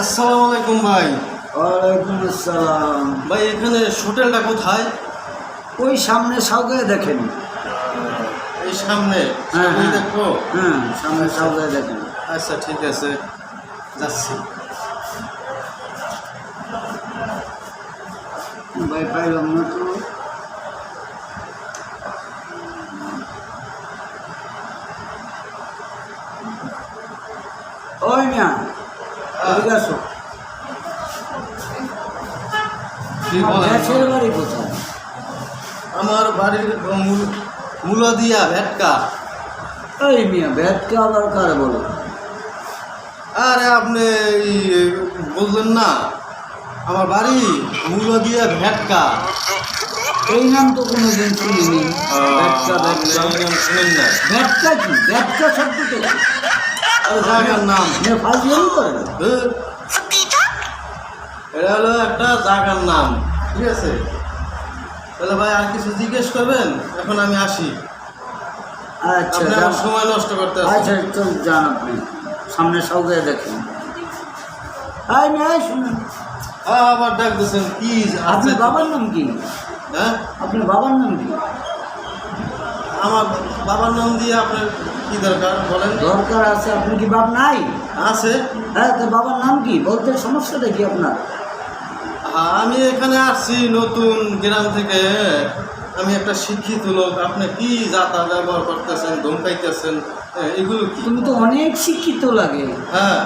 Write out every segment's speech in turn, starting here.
আসসালামু আলাইকুম ভাই। ওয়ালাইকুম আসসালাম। ভাই এখানে হোটেলটা কোথায়? ওই সামনে সাউদায় দেখেন। এই সামনে? হ্যাঁ সামনে দেখবো? হ্যাঁ, সামনে সাউদায় দেখেন। আচ্ছা ঠিক আছে, যাচ্ছি। ভাই পাইলাম না তো। ওই মিয়া, এদিকে আসো। কি বলেন? গ্যাসের বাড়ি কোথায়? আমার বাড়ির মুলাদিয়া ভেটকা। ওই মিয়া, ভেটকা আবার কারে বলো? আরে আপনি এই বললেন না আমার বাড়ি মুলাদিয়া ভেটকা। এই নাম তো কোনোদিন শুনিনি। ভেটকা ভেটকা এই নাম শুনেন না? ভেটকা কি? ভেটকা শব্দটা কি? আরে জায়গার নাম। ফাইজলামি করেন? এটা হলো একটা জায়গার নাম, ঠিক আছে? তাহলে ভাই আর কিছু জিজ্ঞেস করবেন? এখন আমি আসি। আচ্ছা, আপনি আমার সময় নষ্ট করতে আসছেন। আচ্ছা তো যান আপনি, সামনে সাউদায় দেখেন। আই মিয়া, শুনুন, আবার ডাক দিয়েছেন কি? আপনার বাবার নাম কি? হ্যাঁ, আপনার বাবার নাম কি? আমার বাবার নাম দিয়ে আপনার কি দরকার বলেন? দরকার আছে। আপনি কি বাপ নাই? আছে। হ্যাঁ, তো বাবার নাম কি বলতে সমস্যাটা কি আপনার? আমি এখানে আসছি নতুন গ্রাম থেকে। আমি একটা শিক্ষিত লোক। আপনি কি যাতা ব্যবহার করতেছেন, ধমকাইতেছেন, এগুলো কি? তুমি তো অনেক শিক্ষিত লাগে। হ্যাঁ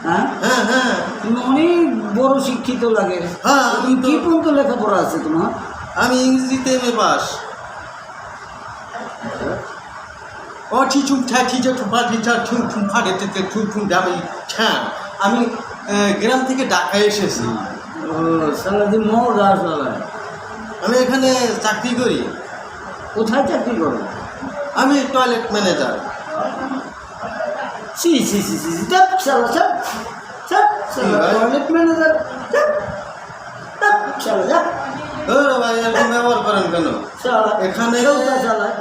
হ্যাঁ, হ্যাঁ হ্যাঁ তুমি অনেক বড় শিক্ষিত লাগে। হ্যাঁ, তুমি কি পর্যন্ত লেখাপড়া আছে তোমার? আমি ইংরেজিতে এমএ পাস। আমি গ্রাম থেকে ঢাকায় এসেছি। ও সালাদি মজা চালায়। আমি এখানে চাকরি করি। কোথায় চাকরি করো? আমি টয়লেট ম্যানেজার। সি সি সি সি সি চাপ চালা চাপ চাপ চালা টয়লেট ম্যানেজার চাপ চাপ চালা চাপ ভাই এরকম ব্যবহার করেন কেন? চালা এখানে চালায়।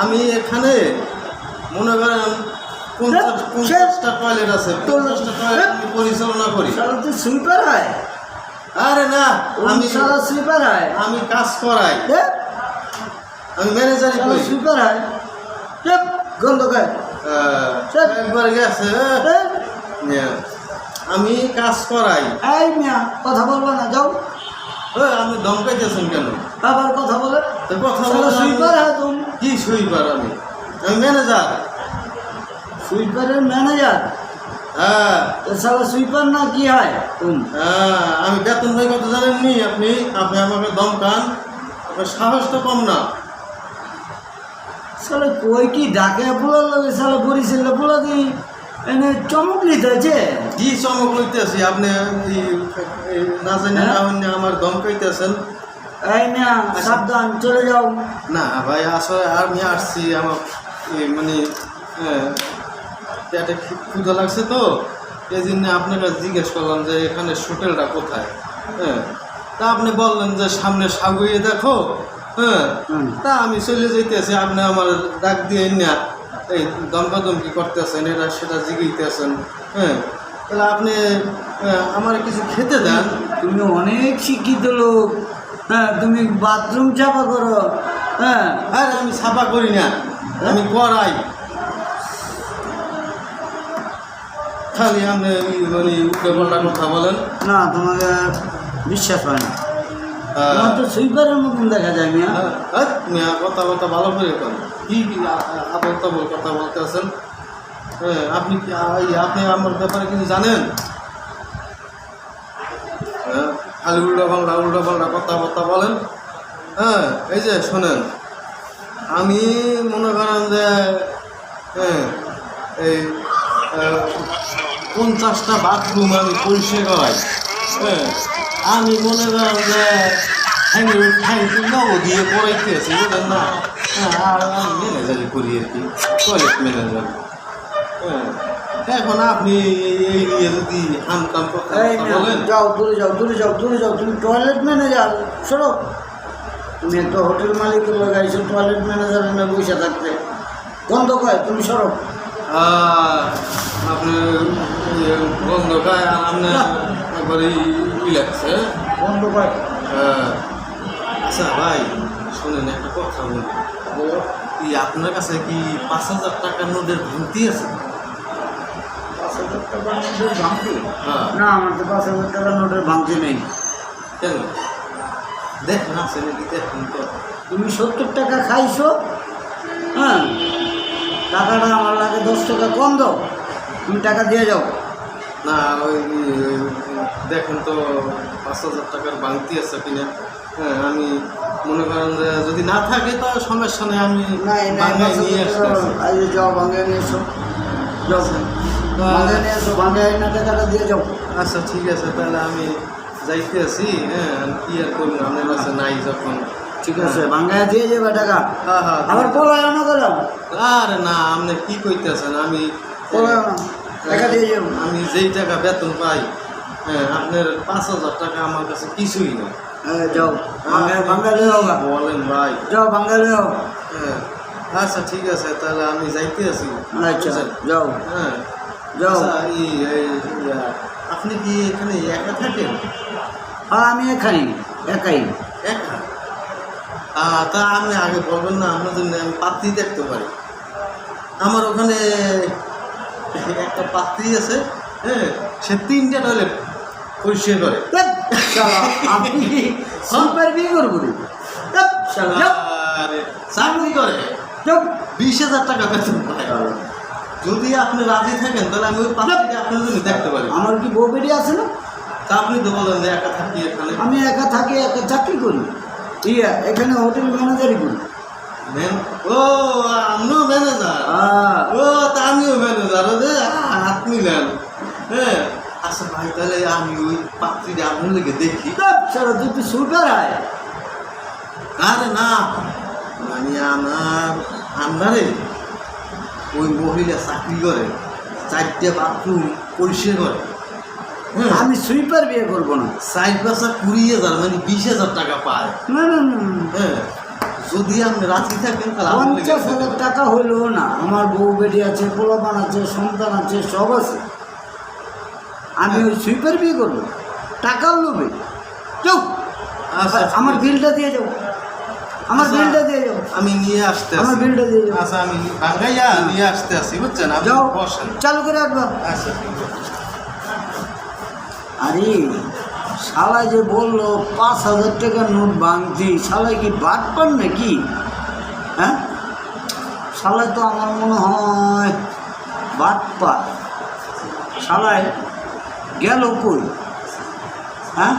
আমি এখানে মনে করেন 50টা টয়লেট আছে। 50টা টয়লেট আমি পরিচালনা করি। চালা তো সুইপার হয়। আরে না, আমি চালা সুইপার হয়। আমি কাজ করাই। আমি ম্যানেজারই চালা করি। সুইপার হয়। চাপ গন্ধ খায়। একবার গেছে। আমি কাজ করাই। এই মিয়া, কথা বলবো না, যাও। আপনি ধমকাইতেছেন কেন? আবার কথা বলে। তো কথা চালা বলেন। সুইপার হয় তুমি? কি সুইপার? আমি ম্যানেজার। সুইপারের ম্যানেজার? হ্যাঁ চালা সুইপার না কি হয় তুমি? হ্যাঁ, আমি বেতন ভাই কত জানেননি আপনি? আপনি আমাকে ধমকান। আপনার সাহস তো কম না। সালে কই কি ডাকে পোলা লাগে, সালে বরিশালে পোলা দিই এনে চমক নিতে হয়েছে। কি চমক লইতেছি? আপনি না জানি না হইনি আমার ধমকাইতেছেন। এই না, সাবধান, চলে যাও। না ভাই, আসলে আমি আসছি আমার মানে পেটে ক্ষুধা লাগছে তো, এই জন্য আপনাকে জিজ্ঞেস করলাম যে এখানে হোটেলটা কোথায়। হ্যাঁ, তা আপনি বললেন যে সামনে সাগুইয়ে দেখো। হ্যাঁ, তা আমি চলে যাইতেছি। আপনি আমার ডাক দিয়ে না এই দমকাদমকি করতেছেন, এটা সেটা জিগাইতেছেন। হ্যাঁ, তাহলে আপনি আমার কিছু খেতে দেন। তুমি অনেক শিক্ষিত লোক। হ্যাঁ, তুমি বাথরুম চাপা করো। হ্যাঁ, আর আমি ছাপা করি না, আমি করাই। খালি আপনি মানে উল্টো পাল্টা কথা বলেন। না, তোমাকে বিশ্বাস হয় না। তোমার তো সুইপারের মতন দেখা যায় মিয়া। কথা ভালো করে করেন। কি আবল তাবল কথা বলতে আছেন? হ্যাঁ, আপনি আপনি আমার ব্যাপারে কিছু জানেন? হ্যাঁ, খালি উল্টো পাল্টা কথাবার্তা বলেন। হ্যাঁ, এই যে শোনেন, আমি মনে করেন যে হ্যাঁ এই 50টা বাথরুম আমি পরিষ্কার করাই। হ্যাঁ, আমি মনে করেন যে নব দিয়ে পড়াইতেছি, বুঝলেন না? হ্যাঁ, আর আমি ম্যানেজারই করি আর কি, টয়লেট ম্যানেজার। হ্যাঁ, এখন আপনি এই নিয়ে যদি হামকাম কথা বলেন। যাও, দূরে যাও, দূরে যাও, দূরে যাও। তুমি টয়লেট ম্যানেজার সরো। তুমি একটা হোটেল মালিকের লাগাইছো টয়লেট ম্যানেজার এনে বসে থাকতে, গন্ধ কয়। তুমি সরো। আপনার গন্ধ খায় আর আপনার একবারে ই লাগছে। বন্ধ করে আচ্ছা ভাই শোনেন একটা কথা বলি, কি আপনার কাছে কি 5,000 টাকার নোটের ভাঙতি আছে? 5,000 টাকার নোটের ভাঙতি? হ্যাঁ। না, আমার তো 5,000 টাকার নোটের ভাঙতি নেই। কেন দেখেন আছে নাকি দেখুন তো। তুমি 70 টাকা খাইছো, হ্যাঁ, টাকাটা আমার লাগে 10 টাকা কম দাও, তুমি টাকা দিয়ে যাও। না ওই দেখেন তো 5,000 টাকার ভাঙতি আছে কিনা। হ্যাঁ আমি মনে করেন যে যদি না থাকে তো সমস্যা নেই, আমি নাই নাই, ভাঙায় নিয়ে 5,000 টাকা আসতেছি। আজ যাও, ভাঙে নিয়ে এসো, যাও ভাঙে নিয়ে এসো, ভাঙে না টাকাটা দিয়ে যাও। আচ্ছা ঠিক আছে, তাহলে আমি যাইতে আছি। হ্যাঁ আমি কি আর করবো, আপনার কাছে নাই যখন। ঠিক আছে, ভাঙায় দিয়ে যাবে টাকা। হ্যাঁ হ্যাঁ আবার পলায় না গেলাম, আরে না আপনি কি কইতেছেন, আমি পলায় না, টাকা দিয়ে যাবো। আমি যেই টাকা বেতন পাই, হ্যাঁ আপনার 5,000 টাকা আমার কাছে কিছুই না। যাও বাঙালি হোক, বলেন ভাই। যাও বাঙালি হোক। হ্যাঁ আচ্ছা ঠিক আছে, তাহলে আমি যাইতে আছি। আচ্ছা বুঝছেন? যাও হ্যাঁ যাও। আচ্ছা, আপনি কি এখানে একা থাকেন? আর আমি এখানে একাই। একা? তা আপনি আগে বলবেন না, আপনার জন্য আমি পাত্রী দেখতে পারি। আমার ওখানে একটা পাত্রী আছে, হ্যাঁ সে 3টা টয়লেট পরিষ্কার করে। আপনি সুপার বিয়ে করবো রে? আরে চাকরি করে, 20,000 টাকা বেতন পায়। যদি আপনি রাজি থাকেন তাহলে আমি ওই পাত্রীকে আপনার জন্য দেখতে পারি। আমার কি বউ বেটি আছে না? তা আপনি তো বলেন যে একা থাকি এখানে। আমি একা থাকি, একা চাকরি করি, ইয়া এখানে হোটেল ম্যানেজারই করি। ও আমিও ম্যানেজার। ও তা আমিও ম্যানেজার, হাত মিলেন। হ্যাঁ আচ্ছা ভাই, তাহলে আমি ওই পাত্রীকে আপনার লেগে দেখি। সারা তুই তো সুপার আয়। আরে না, মানে আমার আন্ডারে ওই মহিলা চাকরি করে, 4টে বাথরুম পরিষ্কার করে। হ্যাঁ আমি সুইপার বিয়ে করবো না। 4 বছর 20,000 মানে 20,000 টাকা পায়। না না না, হ্যাঁ যদি আপনি রাজি থাকেন তাহলে আপনার লেগে 50,000 টাকা হইলেও না, আমার বউ বেটি আছে, পোলাপান আছে, সন্তান আছে, সব আছে। আমি ওই সুইপার বিয়ে করবো টাকার লোভে? যাও আচ্ছা, আমার বিলটা দিয়ে যাও, আমার আচ্ছা, বিলটা দিয়ে যাও, আমি নিয়ে আসতে আছি। আমার বিলটা দিয়ে যাও। আচ্ছা আমি ভাঙ্গাইয়া নিয়ে আসতে আসি, বুঝছেন? আপনি যাও বসেন। চালু করে রাখবা। আচ্ছা ঠিক আছে। আরে শালায় যে বললো 5,000 টাকার নোট ভাঙতি, শালায় কি বাদ পান নাকি? হ্যাঁ শালায় তো আমার মনে হয় বাদ পার। শালায় গেল কই? হ্যাঁ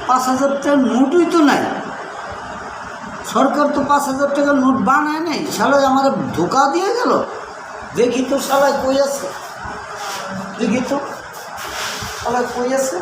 5,000 টাকার নোটই তো নাই, সরকার তো 5,000 টাকার নোট বানায় নাই, শালায় আমার ধোকা দিয়ে গেল। দেখি তো শালায় কই আছে, দেখি তো শালায় কই আছে।